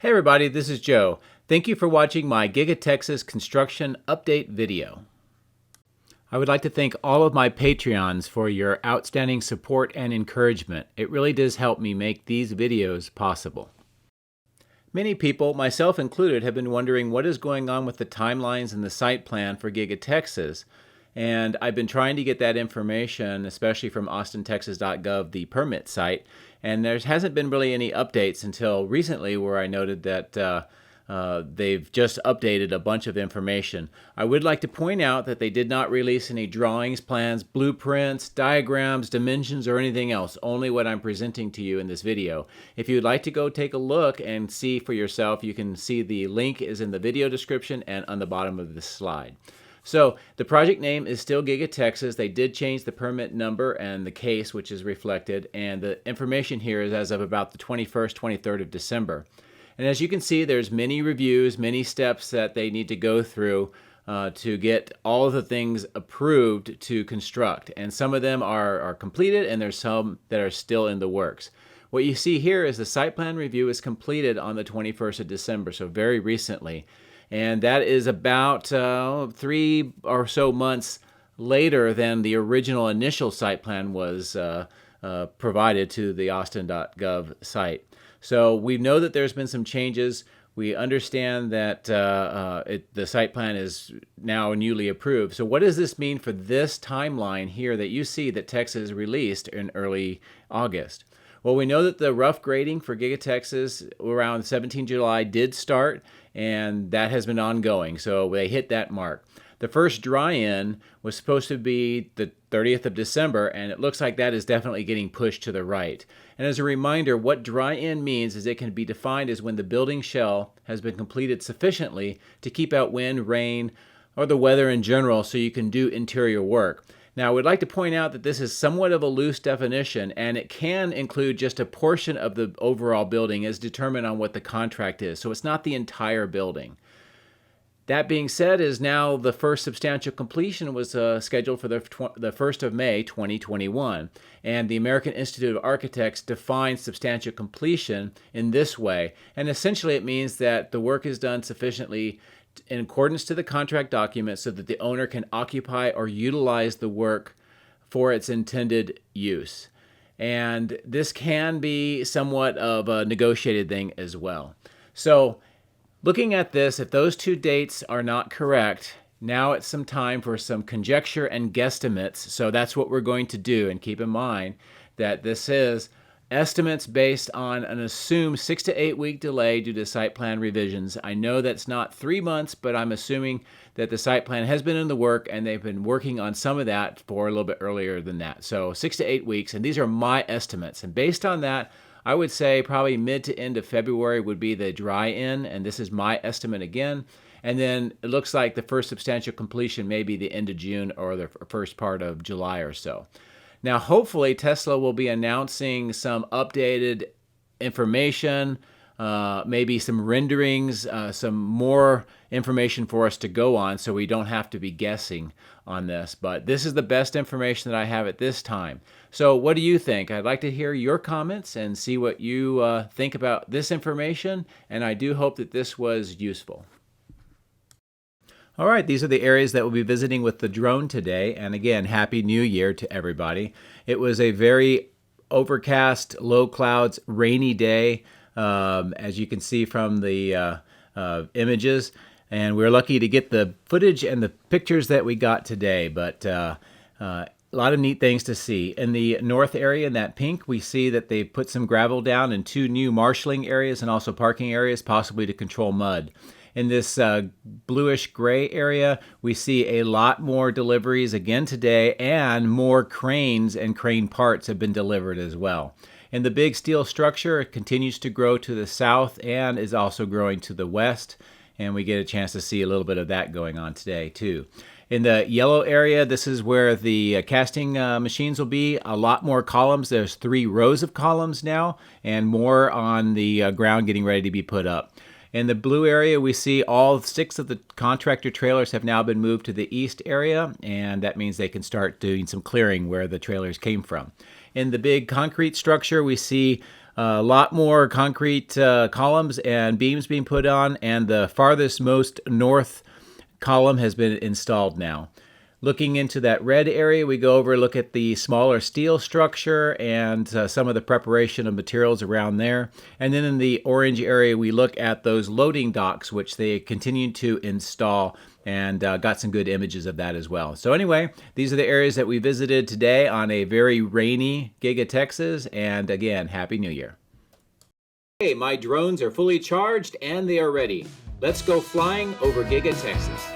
Hey everybody, this is Joe. Thank you for watching my Giga Texas construction update video. I would like to thank all of my Patreons for your outstanding support and encouragement. It really does help me make these videos possible. Many people, myself included, have been wondering what is going on with the timelines and the site plan for Giga Texas. And I've been trying to get that information, especially from AustinTexas.gov, the permit site. And there hasn't been really any updates until recently, where I noted that they've just updated a bunch of information. I would like to point out that they did not release any drawings, plans, blueprints, diagrams, dimensions, or anything else, only what I'm presenting to you in this video. If you'd like to go take a look and see for yourself, you can see the link is in the video description and on the bottom of this slide. So the project name is still Giga Texas. They did change the permit number and the case, which is reflected, and the information here is as of about the 21st, 23rd of December. And as you can see, there's many reviews, many steps that they need to go through to get all of the things approved to construct. And some of them are completed, and there's some that are still in the works. What you see here is the site plan review is completed on the 21st of December, so very recently. And that is about 3 or so months later than the original initial site plan was provided to the Austin.gov site. So we know that there's been some changes. We understand that the site plan is now newly approved. So what does this mean for this timeline here that you see that Texas released in early August? Well, we know that the rough grading for Giga Texas around 17 July did start, and that has been ongoing. So they hit that mark. The first dry-in was supposed to be the 30th of December, and it looks like that is definitely getting pushed to the right. And as a reminder, what dry-in means is it can be defined as when the building shell has been completed sufficiently to keep out wind, rain, or the weather in general so you can do interior work. Now, I would like to point out that this is somewhat of a loose definition, and it can include just a portion of the overall building as determined on what the contract is. So it's not the entire building. That being said, is now the first substantial completion was scheduled for the 1st of May, 2021. And the American Institute of Architects defines substantial completion in this way. And essentially it means that the work is done sufficiently in accordance to the contract document so that the owner can occupy or utilize the work for its intended use. And this can be somewhat of a negotiated thing as well. So looking at this, if those two dates are not correct, now it's some time for some conjecture and guesstimates. So that's what we're going to do. And keep in mind that this is estimates based on an assumed 6 to 8 week delay due to site plan revisions. I know that's not 3 months, but I'm assuming that the site plan has been in the work and they've been working on some of that for a little bit earlier than that. So 6 to 8 weeks, and these are my estimates. And based on that, I would say probably mid to end of February would be the dry-in, and this is my estimate again. And then it looks like the first substantial completion may be the end of June or the first part of July or so. Now, hopefully, Tesla will be announcing some updated information, maybe some renderings, some more information for us to go on so we don't have to be guessing on this. But this is the best information that I have at this time. So what do you think? I'd like to hear your comments and see what you think about this information, and I do hope that this was useful. All right, these are the areas that we'll be visiting with the drone today. And again, Happy New Year to everybody. It was a very overcast, low clouds, rainy day, as you can see from the images. And we're lucky to get the footage and the pictures that we got today. But a lot of neat things to see. In the north area, in that pink, we see that they put some gravel down in 2 new marshaling areas and also parking areas, possibly to control mud. In this bluish gray area, we see a lot more deliveries again today, and more cranes and crane parts have been delivered as well. In the big steel structure, it continues to grow to the south and is also growing to the west, and we get a chance to see a little bit of that going on today too. In the yellow area, this is where the casting machines will be. A lot more columns. There's 3 rows of columns now, and more on the ground getting ready to be put up. In the blue area, we see all 6 of the contractor trailers have now been moved to the east area, and that means they can start doing some clearing where the trailers came from. In the big concrete structure, we see A lot more concrete columns and beams being put on, and the farthest most north column has been installed now. Looking into that red area, we go over, look at the smaller steel structure and some of the preparation of materials around there. And then in the orange area, we look at those loading docks, which they continue to install, and got some good images of that as well. So anyway, these are the areas that we visited today on a very rainy Giga Texas. And again, Happy New Year. Hey, my drones are fully charged and they are ready. Let's go flying over Giga Texas.